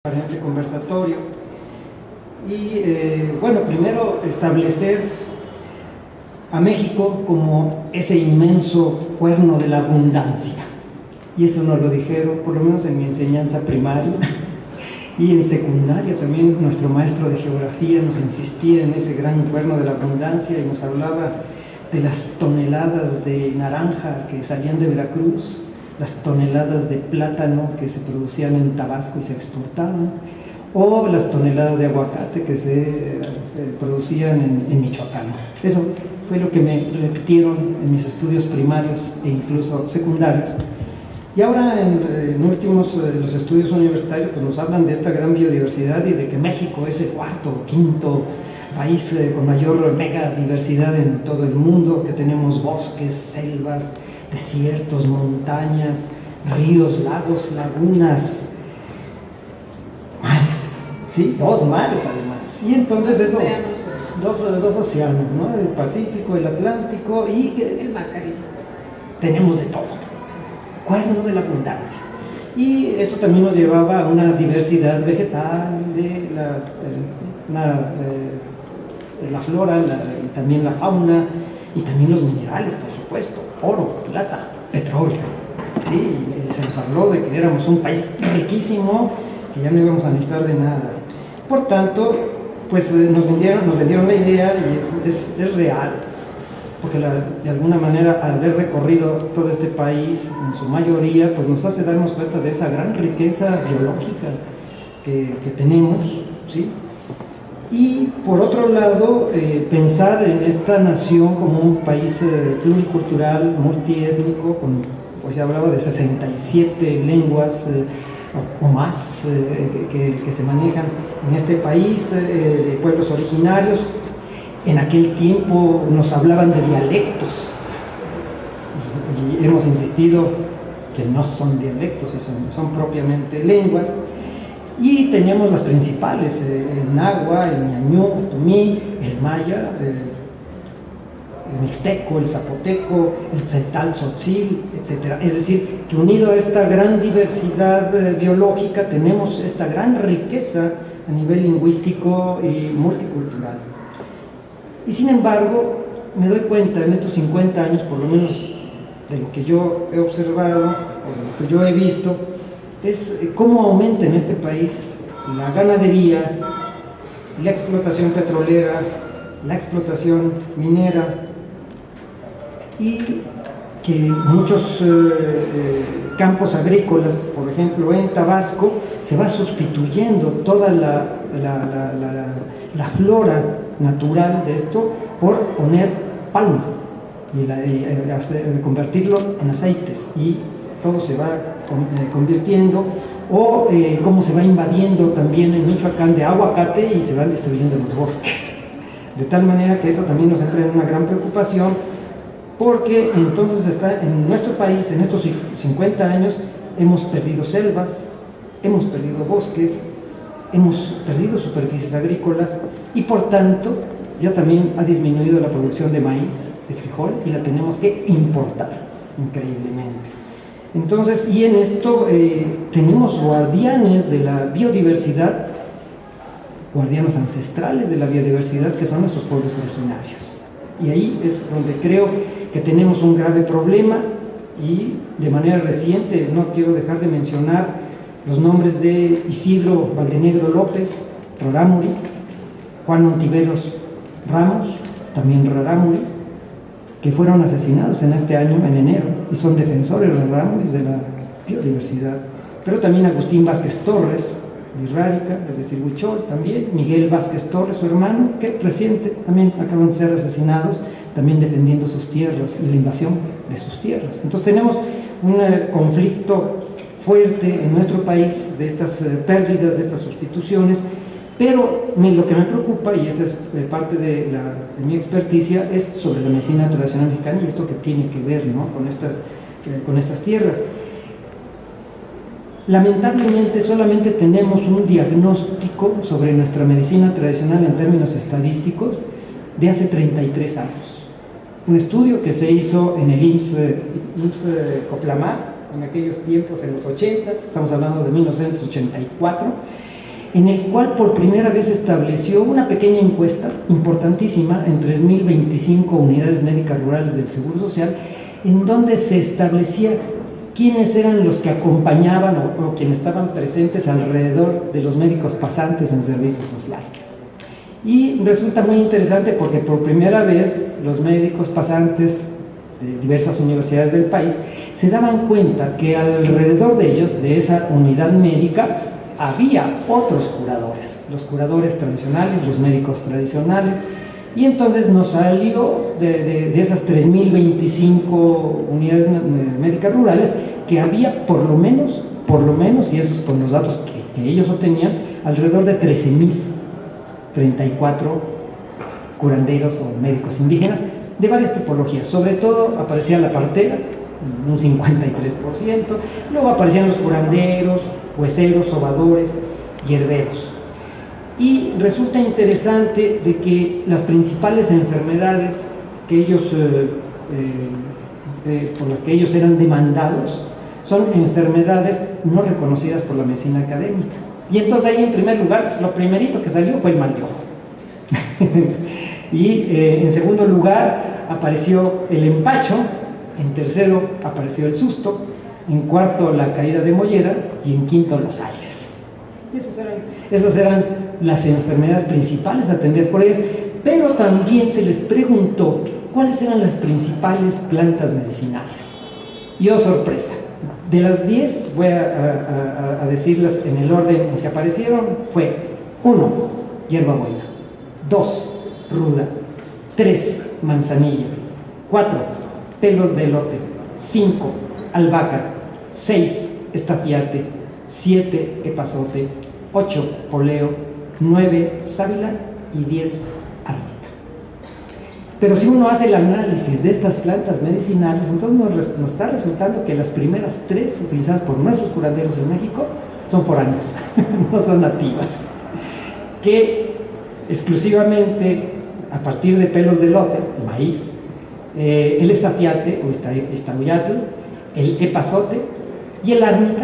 para este conversatorio. Y bueno, primero establecer a México como ese inmenso cuerno de la abundancia. Y eso nos lo dijeron, por lo menos en mi enseñanza primaria y en secundaria también. Nuestro maestro de geografía nos insistía en ese gran cuerno de la abundancia y nos hablaba de las toneladas de naranja que salían de Veracruz, las toneladas de plátano que se producían en Tabasco y se exportaban, o las toneladas de aguacate que se producían en Michoacán. Eso fue lo que me repitieron en mis estudios primarios e incluso secundarios. Y ahora en últimos los estudios universitarios pues nos hablan de esta gran biodiversidad y de que México es el cuarto o quinto país con mayor megadiversidad en todo el mundo, que tenemos bosques, selvas, desiertos, montañas, ríos, lagos, lagunas, mares, ¿sí? Dos mares además. Y entonces eso, dos océanos, ¿no? El Pacífico, el Atlántico y el Mar Caribe. Tenemos de todo, cuerno de la abundancia. Y eso también nos llevaba a una diversidad vegetal de la flora, y también la fauna, y también los minerales, por supuesto, oro, plata, petróleo. ¿Sí? Y se nos habló de que éramos un país riquísimo, que ya no íbamos a necesitar de nada. Por tanto, pues nos vendieron la idea, y es real, porque de alguna manera, al haber recorrido todo este país, en su mayoría, pues nos hace darnos cuenta de esa gran riqueza biológica que tenemos, ¿sí? Y por otro lado, pensar en esta nación como un país pluricultural, multiétnico, pues ya hablaba de 67 lenguas o más que se manejan en este país, de pueblos originarios. En aquel tiempo nos hablaban de dialectos, y hemos insistido que no son dialectos, son propiamente lenguas. Y teníamos las principales, el náhuatl, el ñañú, el otomí, el maya, el mixteco, el zapoteco, el tzeltal, tzotzil, etc. Es decir, que unido a esta gran diversidad biológica tenemos esta gran riqueza a nivel lingüístico y multicultural. Y sin embargo, me doy cuenta en estos 50 años, por lo menos de lo que yo he observado o de lo que yo he visto, es cómo aumenta en este país la ganadería, la explotación petrolera, la explotación minera, y que muchos campos agrícolas, por ejemplo en Tabasco, se va sustituyendo toda la flora natural de esto por poner palma y convertirlo en aceites, y todo se va convirtiendo, o cómo se va invadiendo también en Michoacán de aguacate y se van destruyendo los bosques, de tal manera que eso también nos entra en una gran preocupación, porque entonces está en nuestro país, en estos 50 años, hemos perdido selvas, hemos perdido bosques, hemos perdido superficies agrícolas, y por tanto ya también ha disminuido la producción de maíz, de frijol, y la tenemos que importar increíblemente. Entonces, y en esto tenemos guardianes de la biodiversidad, guardianes ancestrales de la biodiversidad, que son nuestros pueblos originarios. Y ahí es donde creo que tenemos un grave problema, y de manera reciente no quiero dejar de mencionar los nombres de Isidro Valdenegro López, Rarámuri, Juan Ontiveros Ramos, también Rarámuri, que fueron asesinados en este año, en enero, y son defensores rarámuris de la biodiversidad. Pero también Agustín Vázquez Torres, Virrárica, es decir, Huichol, también Miguel Vázquez Torres, su hermano, que reciente también acaban de ser asesinados, también defendiendo sus tierras y la invasión de sus tierras. Entonces tenemos un conflicto fuerte en nuestro país de estas pérdidas, de estas sustituciones. Pero lo que me preocupa, y esa es parte de mi experticia, es sobre la medicina tradicional mexicana y esto que tiene que ver, ¿no?, con estas tierras. Lamentablemente solamente tenemos un diagnóstico sobre nuestra medicina tradicional en términos estadísticos de hace 33 años. Un estudio que se hizo en el IMSS Coplamar, en aquellos tiempos, en los 80, estamos hablando de 1984, en el cual por primera vez estableció una pequeña encuesta importantísima en 3.025 unidades médicas rurales del Seguro Social, en donde se establecía quiénes eran los que acompañaban o quienes estaban presentes alrededor de los médicos pasantes en servicio social. Y resulta muy interesante porque por primera vez los médicos pasantes de diversas universidades del país se daban cuenta que alrededor de ellos, de esa unidad médica, había otros curadores, los curadores tradicionales, los médicos tradicionales, y entonces nos salió de esas 3.025 unidades médicas rurales que había por lo menos, y esos con los datos que ellos obtenían, alrededor de 13.034 curanderos o médicos indígenas de varias tipologías. Sobre todo aparecía la partera, un 53%, luego aparecían los curanderos, hueseros, sobadores, hierberos. Y resulta interesante de que las principales enfermedades que ellos, por las que ellos eran demandados son enfermedades no reconocidas por la medicina académica. Y entonces ahí en primer lugar, lo primerito que salió fue el mal de ojo. Y en segundo lugar apareció el empacho, en tercero apareció el susto, en cuarto la caída de mollera y en quinto los aires. Esas eran las enfermedades principales atendidas por ellas, pero también se les preguntó cuáles eran las principales plantas medicinales. Y oh sorpresa, de las 10 voy a decirlas en el orden en que aparecieron. Fue 1, hierbabuena; 2, ruda; 3, manzanilla; 4, pelos de elote; 5, albahaca; 6, estafiate; 7, epazote; 8, poleo; 9, sábila y 10, árnica. Pero si uno hace el análisis de estas plantas medicinales, entonces nos está resultando que las primeras 3 utilizadas por nuestros curanderos en México son foráneas, no son nativas, que exclusivamente a partir de pelos de elote, maíz, el estafiate o estauyatl, el epazote y el árnica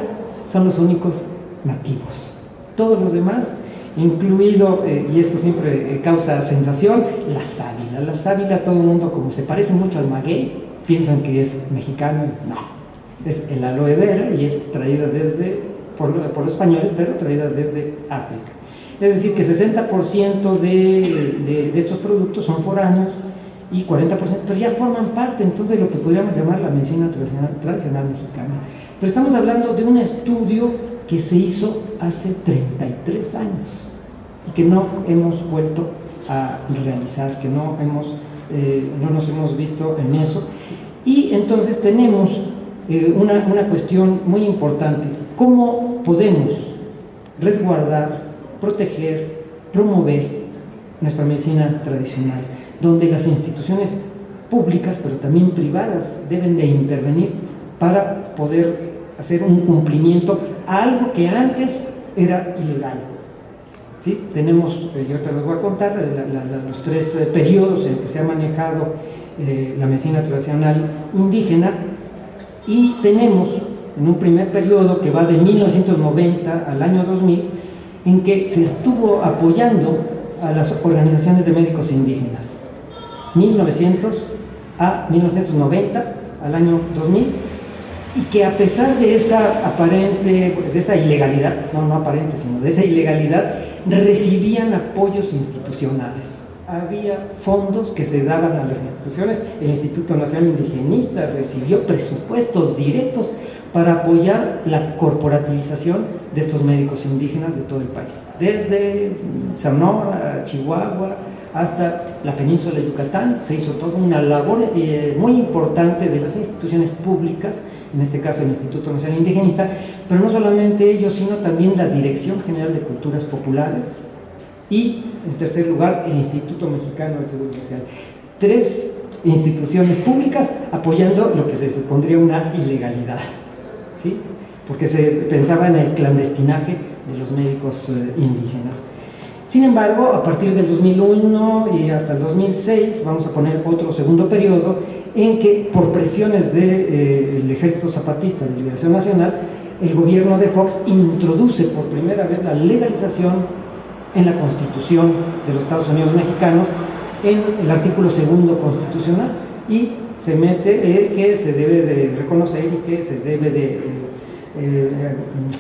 son los únicos nativos. Todos los demás, incluido, y esto siempre causa sensación, la sábila. La sábila, todo el mundo, como se parece mucho al maguey, piensan que es mexicano. No, es el aloe vera y es traída por los españoles, pero traída desde África. Es decir, que 60% de estos productos son foráneos y 40%, pero ya forman parte entonces de lo que podríamos llamar la medicina tradicional mexicana. Pero estamos hablando de un estudio que se hizo hace 33 años y que no hemos vuelto a realizar, que no nos hemos visto en eso. Y entonces tenemos una cuestión muy importante: ¿cómo podemos resguardar, proteger, promover nuestra medicina tradicional, donde las instituciones públicas, pero también privadas, deben de intervenir para poder hacer un cumplimiento a algo que antes era ilegal? ¿Sí? Tenemos, yo te los voy a contar, los 3 periodos en que se ha manejado la medicina tradicional indígena, y tenemos en un primer periodo que va de 1990 al año 2000, en que se estuvo apoyando a las organizaciones de médicos indígenas, 1900 a 1990, al año 2000, y que a pesar de esa ilegalidad, no aparente, sino de esa ilegalidad, recibían apoyos institucionales. Había fondos que se daban a las instituciones. El Instituto Nacional Indigenista recibió presupuestos directos para apoyar la corporativización de estos médicos indígenas de todo el país, desde Sonora, Chihuahua, hasta la península de Yucatán. Se hizo toda una labor muy importante de las instituciones públicas, en este caso el Instituto Nacional Indigenista, pero no solamente ellos, sino también la Dirección General de Culturas Populares y, en tercer lugar, el Instituto Mexicano del Seguro Social. 3 instituciones públicas apoyando lo que se supondría una ilegalidad, ¿sí? Porque se pensaba en el clandestinaje de los médicos indígenas. Sin embargo, a partir del 2001 y hasta el 2006, vamos a poner otro segundo periodo, en que por presiones del Ejército Zapatista de Liberación Nacional, el gobierno de Fox introduce por primera vez la legalización en la Constitución de los Estados Unidos mexicanos, en el artículo 2 constitucional, y se mete el que se debe de reconocer y que se debe de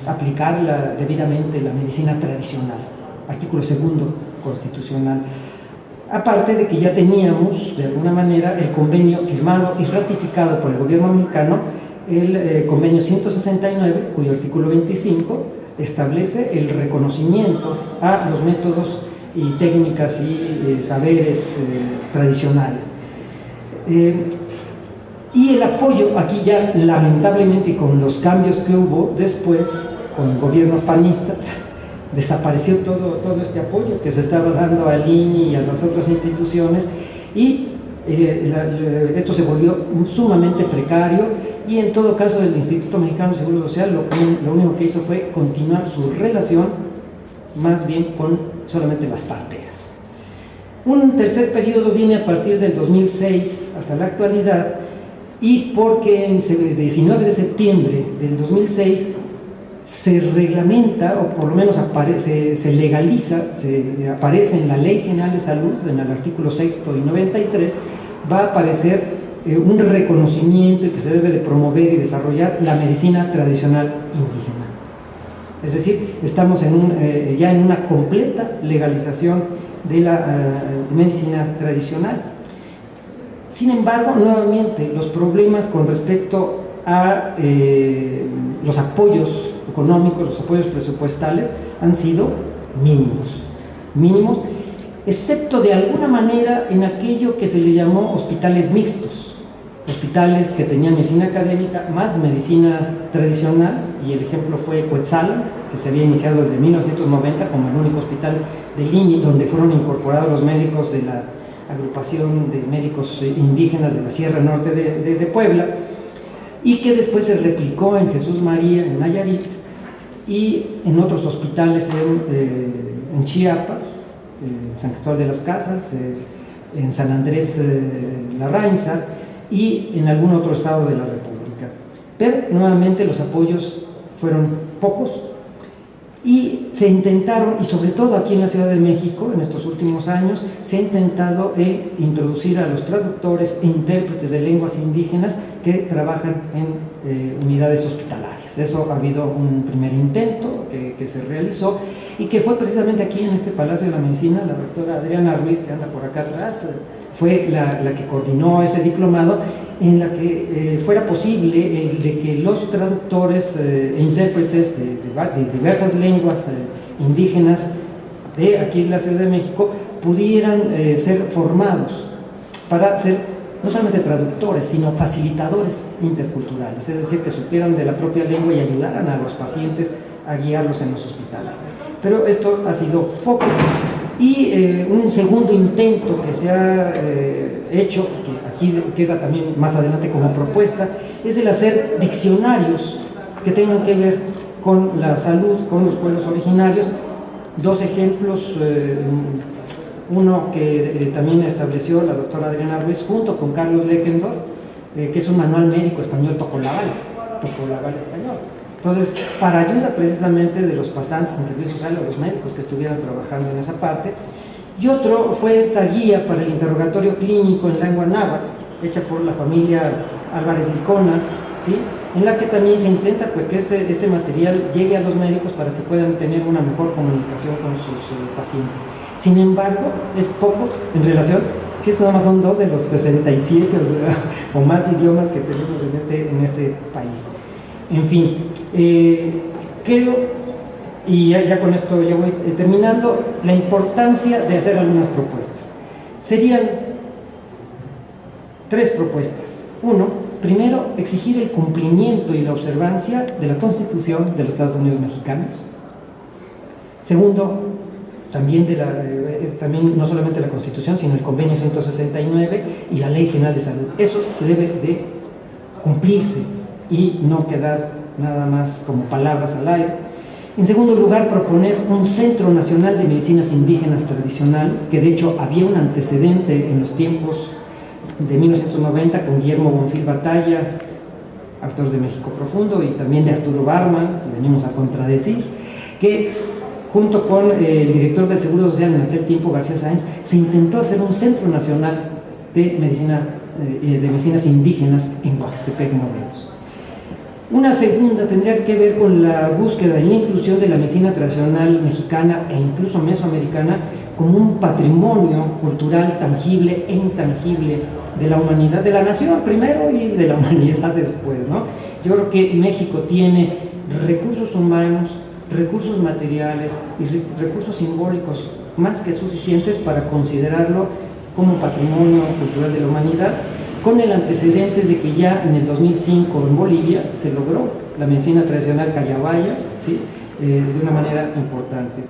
aplicar debidamente la medicina tradicional, artículo 2 constitucional. Aparte de que ya teníamos, de alguna manera, el convenio firmado y ratificado por el gobierno mexicano, el convenio 169, cuyo artículo 25 establece el reconocimiento a los métodos y técnicas y saberes tradicionales. Y el apoyo, aquí ya lamentablemente con los cambios que hubo después, con gobiernos panistas, desapareció todo este apoyo que se estaba dando al INI y a las otras instituciones, y esto se volvió sumamente precario, y en todo caso el Instituto Mexicano de Seguro Social lo único que hizo fue continuar su relación más bien con solamente las parteras. Un tercer periodo viene a partir del 2006 hasta la actualidad, y porque el 19 de septiembre del 2006 se reglamenta, o por lo menos se legaliza, aparece en la Ley General de Salud, en el artículo 6 y 93, va a aparecer un reconocimiento que se debe de promover y desarrollar la medicina tradicional indígena. Es decir, estamos ya en una completa legalización de la medicina tradicional. Sin embargo, nuevamente, los problemas con respecto a los apoyos económicos, los apoyos presupuestales, han sido mínimos, excepto de alguna manera en aquello que se le llamó hospitales mixtos, hospitales que tenían medicina académica más medicina tradicional, y el ejemplo fue Cuetzalan, que se había iniciado desde 1990 como el único hospital del INI, donde fueron incorporados los médicos de la agrupación de médicos indígenas de la Sierra Norte de Puebla, y que después se replicó en Jesús María, en Nayarit, y en otros hospitales en Chiapas, en San Cristóbal de las Casas, en San Andrés Larrainza, y en algún otro estado de la República. Pero nuevamente los apoyos fueron pocos, y se intentaron, y sobre todo aquí en la Ciudad de México, en estos últimos años, se ha intentado introducir a los traductores e intérpretes de lenguas indígenas que trabajan en unidades hospitalarias. Eso ha habido un primer intento que se realizó, y que fue precisamente aquí en este Palacio de la Medicina. La doctora Adriana Ruiz, que anda por acá atrás, fue la que coordinó ese diplomado, en la que fuera posible el de que los traductores e intérpretes de diversas lenguas indígenas de aquí en la Ciudad de México pudieran ser formados para ser no solamente traductores, sino facilitadores interculturales, es decir, que supieran de la propia lengua y ayudaran a los pacientes a guiarlos en los hospitales. Pero esto ha sido poco. Y un segundo intento que se ha hecho, que aquí queda también más adelante como propuesta, es el hacer diccionarios que tengan que ver con la salud, con los pueblos originarios. Dos ejemplos, uno que también estableció la doctora Adriana Ruiz junto con Carlos Leckendorf, que es un manual médico español Topolabal español. Entonces, para ayuda precisamente de los pasantes en servicio social o los médicos que estuvieran trabajando en esa parte. Y otro fue esta guía para el interrogatorio clínico en lengua náhuatl, hecha por la familia Álvarez Licona, ¿sí?, en la que también se intenta pues que este material llegue a los médicos para que puedan tener una mejor comunicación con sus pacientes. Sin embargo, es poco en relación, si es que nada más son 2 de los 67 o más idiomas que tenemos en este país. En fin, creo, y ya con esto ya voy terminando, la importancia de hacer algunas propuestas. Serían 3 propuestas. Uno, primero, exigir el cumplimiento y la observancia de la Constitución de los Estados Unidos mexicanos. Segundo, también no solamente la Constitución, sino el Convenio 169 y la Ley General de Salud. Eso debe de cumplirse y no quedar nada más como palabras al aire. En segundo lugar, proponer un Centro Nacional de Medicinas Indígenas Tradicionales, que de hecho había un antecedente en los tiempos de 1990 con Guillermo Bonfil Batalla autor de México Profundo, y también de Arturo Barman, que venimos a contradecir, que junto con el director del Seguro Social en aquel tiempo, García Sáenz, se intentó hacer un centro nacional de medicinas indígenas en Oaxtepec, Morelos. Una segunda tendría que ver con la búsqueda y la inclusión de la medicina tradicional mexicana e incluso mesoamericana como un patrimonio cultural tangible e intangible de la humanidad, de la nación primero y de la humanidad después, ¿no? Yo creo que México tiene recursos humanos, recursos materiales y recursos simbólicos más que suficientes para considerarlo como patrimonio cultural de la humanidad, con el antecedente de que ya en el 2005 en Bolivia se logró la medicina tradicional cayabaya, ¿sí? De una manera importante.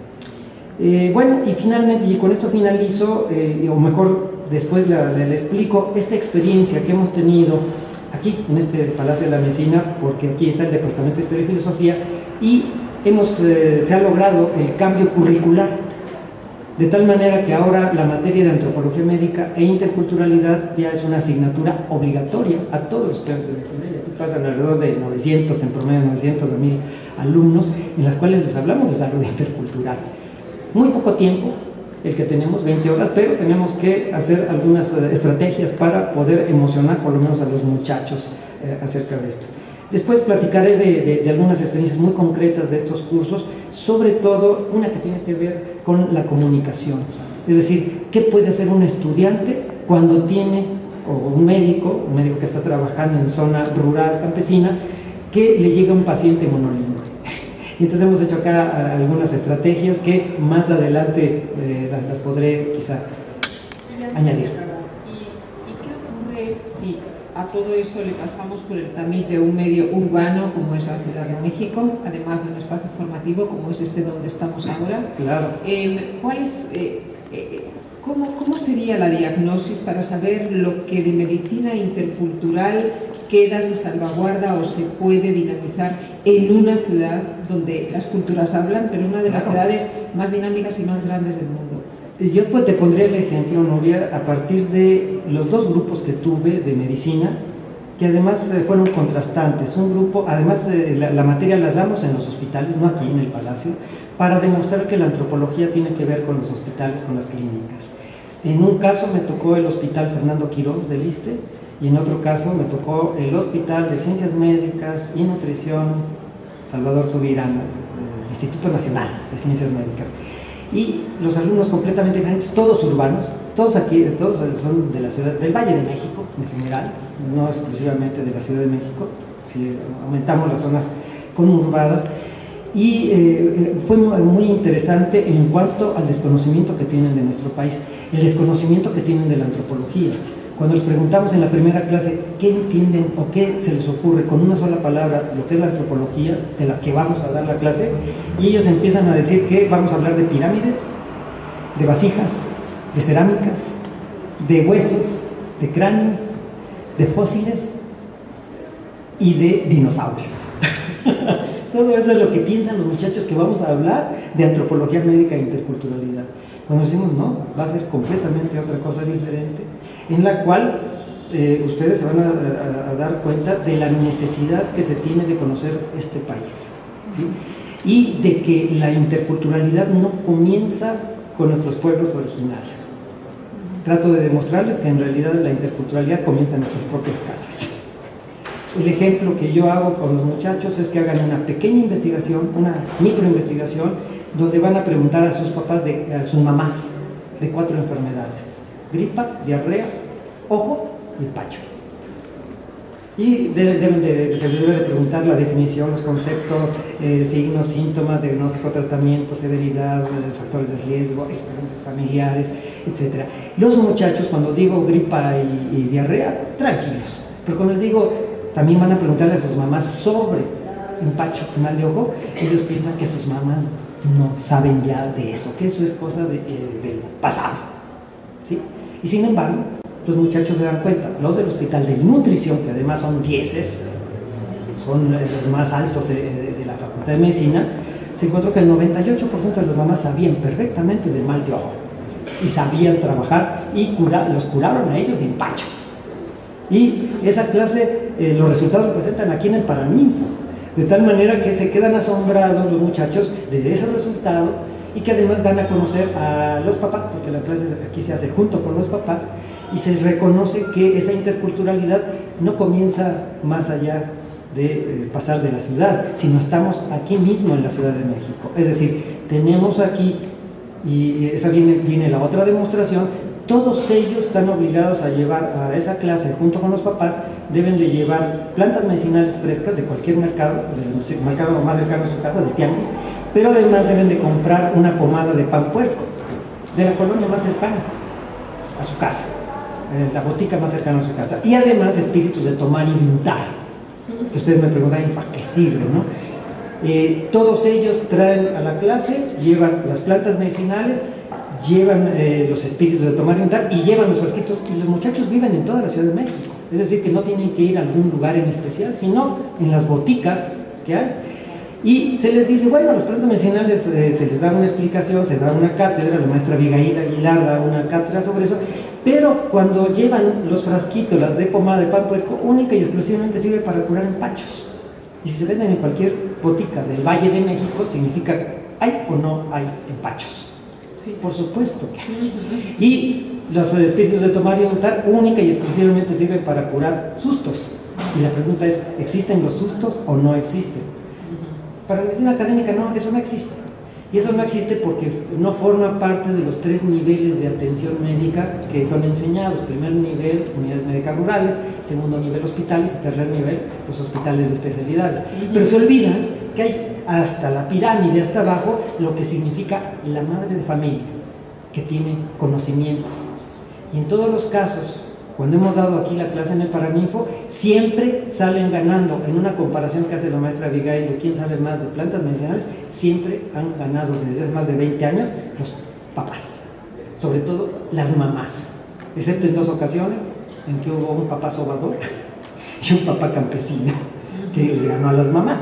Bueno, y finalmente, y con esto finalizo, o mejor después le explico esta experiencia que hemos tenido aquí en este Palacio de la Medicina, porque aquí está el Departamento de Historia y Filosofía, y se ha logrado el cambio curricular, de tal manera que ahora la materia de antropología médica e interculturalidad ya es una asignatura obligatoria a todos los estudiantes de medicina. Aquí pasan alrededor de 900, en promedio 900 a 1000 alumnos, en las cuales les hablamos de salud intercultural. Muy poco tiempo el que tenemos, 20 horas, pero tenemos que hacer algunas estrategias para poder emocionar por lo menos a los muchachos acerca de esto. Después platicaré de algunas experiencias muy concretas de estos cursos, sobre todo una que tiene que ver con la comunicación. Es decir, ¿qué puede hacer un estudiante cuando tiene, o un médico que está trabajando en zona rural, campesina, que le llega un paciente monolingüe? Y entonces hemos hecho acá algunas estrategias que más adelante las podré quizá añadir. ¿Y qué ocurre si a todo eso le pasamos por el tamiz de un medio urbano como es la Ciudad de México, además de un espacio formativo como es este donde estamos ahora? Claro. ¿Cómo sería la diagnosis para saber lo que de medicina intercultural queda, se salvaguarda o se puede dinamizar en una ciudad donde las culturas hablan, pero una de las ciudades más dinámicas y más grandes del mundo? Yo pues te pondré el ejemplo, Nuria, a partir de los dos grupos que tuve de medicina, que además fueron contrastantes. Un grupo, además la materia la damos en los hospitales, no aquí en el Palacio, para demostrar que la antropología tiene que ver con los hospitales, con las clínicas. En un caso me tocó el Hospital Fernando Quirós del ISSSTE, y en otro caso me tocó el Hospital de Ciencias Médicas y Nutrición Salvador Subirán, del Instituto Nacional de Ciencias Médicas. Y los alumnos completamente diferentes, todos urbanos, todos aquí, todos son de la ciudad, del Valle de México en general, no exclusivamente de la Ciudad de México, si aumentamos las zonas conurbadas. Y fue muy interesante en cuanto al desconocimiento que tienen de nuestro país, el desconocimiento que tienen de la antropología. Cuando les preguntamos en la primera clase qué entienden o qué se les ocurre con una sola palabra lo que es la antropología de la que vamos a dar la clase, y ellos empiezan a decir que vamos a hablar de pirámides, de vasijas, de cerámicas, de huesos, de cráneos, de fósiles y de dinosaurios. Todo eso es lo que piensan los muchachos que vamos a hablar de antropología médica e interculturalidad. Cuando decimos no, va a ser completamente otra cosa diferente, en la cual ustedes se van a dar cuenta de la necesidad que se tiene de conocer este país, ¿sí? Y de que la interculturalidad no comienza con nuestros pueblos originarios. Trato de demostrarles que en realidad la interculturalidad comienza en nuestras propias casas. El ejemplo que yo hago con los muchachos es que hagan una pequeña investigación, una microinvestigación, donde van a preguntar a sus papás, a sus mamás, de 4 enfermedades: gripa, diarrea, ojo y empacho. Y se les debe de preguntar la definición, los conceptos, signos, síntomas, diagnóstico, tratamiento, severidad, factores de riesgo, experiencias familiares, etc. Los muchachos, cuando digo gripa y diarrea, tranquilos, pero cuando les digo, también van a preguntarle a sus mamás sobre empacho y mal de ojo, ellos piensan que sus mamás no saben ya de eso, que eso es cosa del pasado, ¿sí? Y sin embargo, los muchachos se dan cuenta, los del Hospital de Nutrición, que además son 10, son los más altos de la Facultad de Medicina, se encontró que el 98% de las mamás sabían perfectamente del mal de ojo y sabían trabajar y los curaron a ellos de empacho. Y esa clase los resultados lo presentan aquí en el Paraninfo, de tal manera que se quedan asombrados los muchachos de ese resultado y que además dan a conocer a los papás, porque la clase aquí se hace junto con los papás, y se reconoce que esa interculturalidad no comienza más allá de pasar de la ciudad, sino estamos aquí mismo en la Ciudad de México. Es decir, tenemos aquí, y esa viene la otra demostración, todos ellos están obligados a llevar a esa clase junto con los papás, deben de llevar plantas medicinales frescas de cualquier mercado, del mercado más cercano a su casa, de tianguis, pero además deben de comprar una pomada de pan puerco de la colonia más cercana a su casa, la botica más cercana a su casa, y además espíritus de tomar y de untar, que ustedes me preguntan para qué sirve, ¿no? Todos ellos traen a la clase, llevan las plantas medicinales, llevan los espíritus de tomar y untar y llevan los frasquitos, y los muchachos viven en toda la Ciudad de México, es decir, que no tienen que ir a algún lugar en especial, sino en las boticas que hay. Y se les dice, bueno, las plantas medicinales se les da una explicación, se da una cátedra, la maestra Abigail Aguilar da una cátedra sobre eso, pero cuando llevan los frasquitos, las de pomada de pan puerco, única y exclusivamente sirve para curar empachos. Y si se venden en cualquier botica del Valle de México, significa hay o no hay empachos. Sí, por supuesto. Y los espíritus de tomar y untar única y exclusivamente sirven para curar sustos. Y la pregunta es, ¿existen los sustos o no existen? Para la medicina académica no, eso no existe. Y eso no existe porque no forma parte de los 3 niveles de atención médica que son enseñados. Primer nivel, unidades médicas rurales; segundo nivel, hospitales; y tercer nivel, los hospitales de especialidades. Pero se olvidan que hay hasta la pirámide, hasta abajo, lo que significa la madre de familia, que tiene conocimientos. Y en todos los casos, cuando hemos dado aquí la clase en el Paraninfo, siempre salen ganando. En una comparación que hace la maestra Abigail de quién sabe más de plantas medicinales, siempre han ganado desde hace más de 20 años los papás, sobre todo las mamás, excepto en 2 ocasiones en que hubo un papá sobador y un papá campesino que les ganó a las mamás.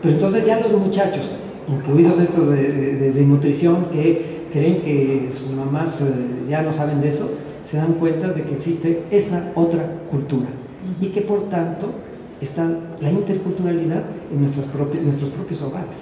Pero entonces ya los muchachos, incluidos estos de nutrición, que creen que sus mamás ya no saben de eso, se dan cuenta de que existe esa otra cultura y que por tanto está la interculturalidad en nuestros propios hogares.